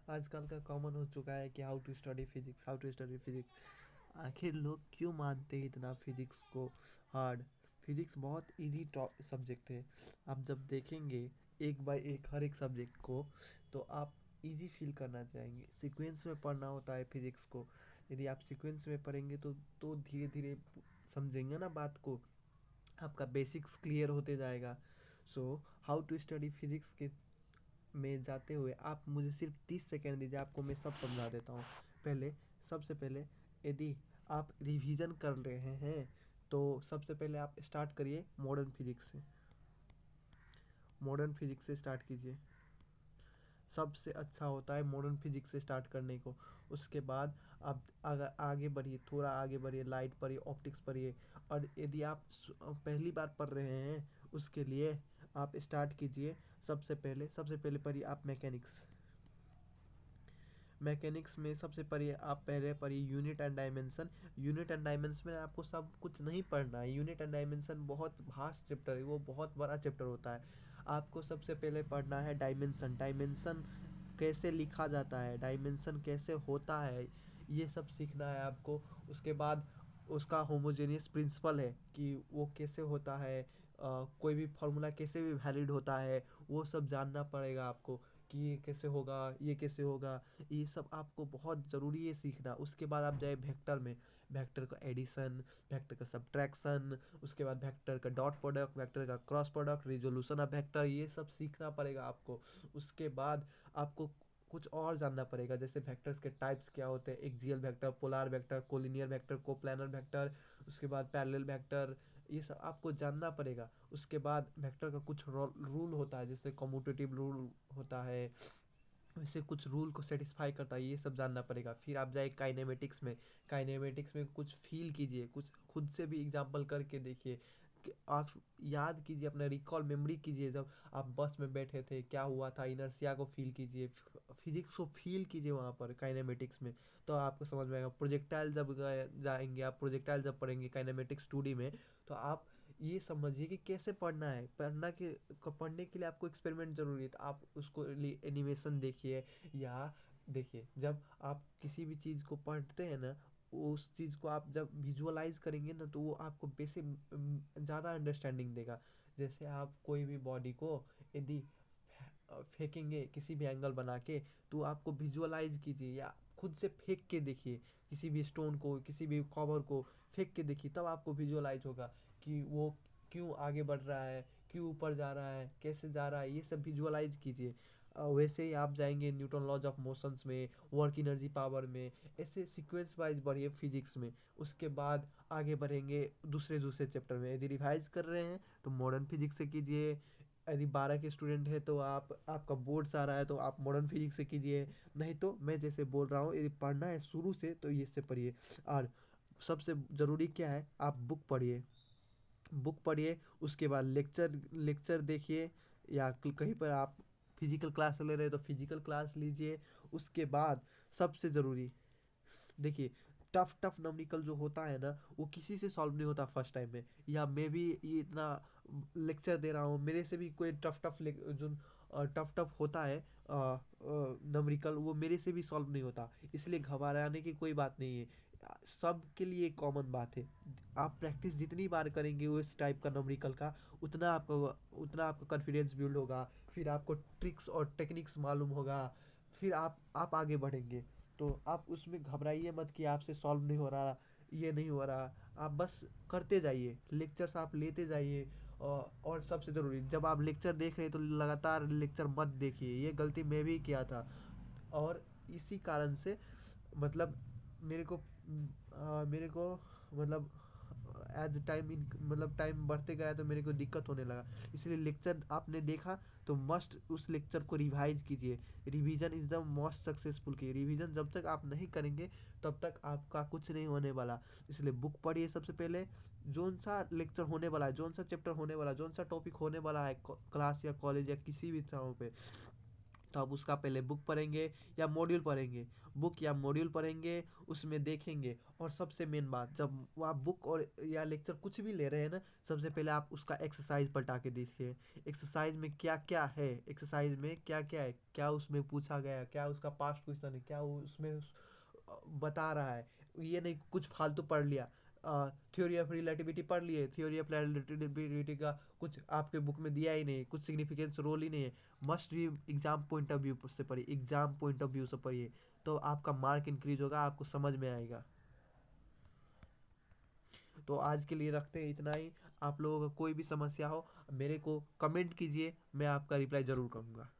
आजकल का कॉमन हो चुका है कि how to study physics, how to study physics. आखिर लोग क्यों मानते हैं इतना फिजिक्स को हार्ड? फिजिक्स बहुत इजी सब्जेक्ट है। आप जब देखेंगे एक बाय एक हर एक सब्जेक्ट को, तो आप इजी फील करना चाहेंगे। सीक्वेंस में पढ़ना होता है फिजिक्स को। यदि आप सीक्वेंस में पढ़ेंगे तो धीरे धीरे समझेंगे ना बात को, आपका बेसिक्स क्लियर होते जाएगा। So how to study physics के में जाते हुए आप मुझे सिर्फ 30 सेकेंड दीजिए, आपको मैं सब समझा देता हूँ। पहले सबसे पहले, यदि आप रिवीजन कर रहे हैं तो सबसे पहले आप स्टार्ट करिए मॉडर्न फिजिक्स से। मॉडर्न फिजिक्स से स्टार्ट कीजिए, सबसे अच्छा होता है मॉडर्न फिजिक्स से स्टार्ट करने को। उसके बाद आप अगर आगे बढ़िए, थोड़ा आगे बढ़िए, लाइट पढ़िए, ऑप्टिक्स पढ़िए। और यदि आप पहली बार पढ़ रहे हैं, उसके लिए आप स्टार्ट कीजिए। सबसे पहले पढ़िए आप मैकेनिक्स। मैकेनिक्स में सबसे पढ़िए आप, पहले पढ़िए unit and dimension. Unit and dimension में आपको सब कुछ नहीं पढ़ना है। यूनिट एंड डायमेंशन बहुत वास्ट चैप्टर है, वो बहुत बड़ा चैप्टर होता है। आपको सबसे पहले पढ़ना है डायमेंशन। डायमेंशन कैसे लिखा जाता है, डायमेंशन कैसे होता है, ये सब सीखना है आपको। उसके बाद उसका होमोजेनियस प्रिंसिपल है कि वो कैसे होता है, कोई भी फार्मूला कैसे भी वैलिड होता है, वो सब जानना पड़ेगा आपको कि ये कैसे होगा, ये कैसे होगा। ये सब आपको बहुत ज़रूरी है सीखना। उसके बाद आप जाए वेक्टर में। वेक्टर का एडिशन, वेक्टर का सब्ट्रैक्शन, उसके बाद वेक्टर का डॉट प्रोडक्ट, वेक्टर का cross product, resolution of vector, ये सब सीखना पड़ेगा आपको। उसके बाद आपको कुछ और जानना पड़ेगा, जैसे वेक्टर्स के टाइप्स क्या होते हैं, axial vector, polar vector, collinear vector, coplanar vector, उसके बाद पैरेलल वेक्टर, ये सब आपको जानना पड़ेगा। उसके बाद वेक्टर का कुछ रूल होता है, जैसे कम्यूटेटिव रूल होता है, वैसे कुछ रूल को सेटिस्फाई करता है, ये सब जानना पड़ेगा। फिर आप जाए काइनेमेटिक्स में। काइनेमेटिक्स में कुछ फील कीजिए, कुछ खुद से भी एग्जांपल करके देखिए कि आप याद कीजिए, अपना रिकॉल मेमोरी कीजिए, जब आप बस में बैठे थे क्या हुआ था, इनर्शिया को फील कीजिए, फिजिक्स को फील कीजिए वहाँ पर काइनेमेटिक्स में। तो आपको समझ में आएगा। प्रोजेक्टाइल जब जाएंगे आप, प्रोजेक्टाइल जब पढ़ेंगे काइनेमेटिक्स 2D में, तो आप ये समझिए कि कैसे पढ़ना है। पढ़ने के लिए आपको एक्सपेरिमेंट ज़रूरी है, तो आप उसको लिए एनिमेशन देखिए। या देखिए, जब आप किसी भी चीज़ को पढ़ते हैं ना, उस चीज़ को आप जब विजुअलाइज करेंगे ना, तो वो आपको बेसिक ज़्यादा अंडरस्टैंडिंग देगा। जैसे आप कोई भी बॉडी को यदि फेंकेंगे किसी भी एंगल बना के, तो आपको विजुअलाइज कीजिए या खुद से फेंक के देखिए। किसी भी स्टोन को, किसी भी कवर को फेंक के देखिए, तब आपको विजुअलाइज होगा कि वो क्यों आगे बढ़ रहा है, क्यों ऊपर जा रहा है, कैसे जा रहा है, ये सब विजुअलाइज कीजिए। वैसे ही आप जाएंगे न्यूटन लॉज ऑफ मोशंस में, वर्क एनर्जी पावर में, ऐसे सीक्वेंस वाइज बढ़िए फिजिक्स में। उसके बाद आगे बढ़ेंगे दूसरे दूसरे चैप्टर में। यदि रिवाइज कर रहे हैं तो मॉडर्न फिजिक्स से कीजिए। यदि 12 के स्टूडेंट है तो आपका बोर्ड्स आ रहा है तो आप मॉडर्न फिजिक्स से कीजिए। नहीं तो मैं जैसे बोल रहा हूँ, यदि पढ़ना है शुरू से तो ये से पढ़िए। और सबसे ज़रूरी क्या है, आप बुक पढ़िए। बुक पढ़िए, उसके बाद लेक्चर लेक्चर देखिए, या कहीं पर आप फिजिकल क्लास ले रहे हैं तो फिजिकल क्लास लीजिए। उसके बाद सबसे ज़रूरी, देखिए, टफ टफ न्यूमेरिकल जो होता है ना, वो किसी से सॉल्व नहीं होता फर्स्ट टाइम में। या मैं भी ये इतना लेक्चर दे रहा हूँ, मेरे से भी कोई टफ टफ जो टफ टफ होता है न्यूमेरिकल, वो मेरे से भी सॉल्व नहीं होता। इसलिए घबराने की कोई बात नहीं है, सब के लिए कॉमन बात है। आप प्रैक्टिस जितनी बार करेंगे वो इस टाइप का न्यूमेरिकल का, उतना आपका कॉन्फिडेंस बिल्ड होगा। फिर आपको ट्रिक्स और टेक्निक्स मालूम होगा। फिर आप आगे बढ़ेंगे। तो आप उसमें घबराइए मत कि आपसे सॉल्व नहीं हो रहा, ये नहीं हो रहा। आप बस करते जाइए, लेक्चर्स आप लेते जाइए। और सबसे ज़रूरी, जब आप लेक्चर देख रहे हैं तो लगातार लेक्चर मत देखिए, ये गलती मैं भी किया था। और इसी कारण से मतलब मेरे को मतलब एज टाइम इन मतलब टाइम बढ़ते गया तो मेरे को दिक्कत होने लगा। इसलिए लेक्चर आपने देखा तो मस्ट उस लेक्चर को रिवाइज कीजिए। Revision is the most successful की। रिवीजन जब तक आप नहीं करेंगे तब तक आपका कुछ नहीं होने वाला। इसलिए बुक पढ़िए सबसे पहले। जोन सा लेक्चर होने वाला है, जोन सा चैप्टर होने वाला है, जोन सा टॉपिक होने वाला है क्लास या कॉलेज या किसी भी तरह पे, तो आप उसका पहले बुक पढ़ेंगे या मॉड्यूल पढ़ेंगे, बुक या मॉड्यूल पढ़ेंगे, उसमें देखेंगे। और सबसे मेन बात, जब वो आप बुक और या लेक्चर कुछ भी ले रहे हैं ना, सबसे पहले आप उसका एक्सरसाइज पलटा के देखिए। एक्सरसाइज में क्या क्या है, एक्सरसाइज में क्या क्या है, क्या उसमें पूछा गया है, क्या उसका पास्ट क्वेश्चन है, क्या वो उसमें बता रहा है। ये नहीं कुछ फालतू पढ़ लिया। थ्योरी ऑफ रिलेटिविटी पढ़ लिए, थ्योरी ऑफ रिलेटिविटी का कुछ आपके बुक में दिया ही नहीं, कुछ सिग्निफिकेंस रोल ही नहीं है। मस्ट भी एग्जाम पॉइंट ऑफ व्यू से पढ़िए, एग्जाम पॉइंट ऑफ व्यू से पढ़िए, तो आपका मार्क इंक्रीज होगा, आपको समझ में आएगा। तो आज के लिए रखते हैं इतना ही। आप लोगों का कोई भी समस्या हो, मेरे को कमेंट कीजिए, मैं आपका रिप्लाई ज़रूर करूँगा।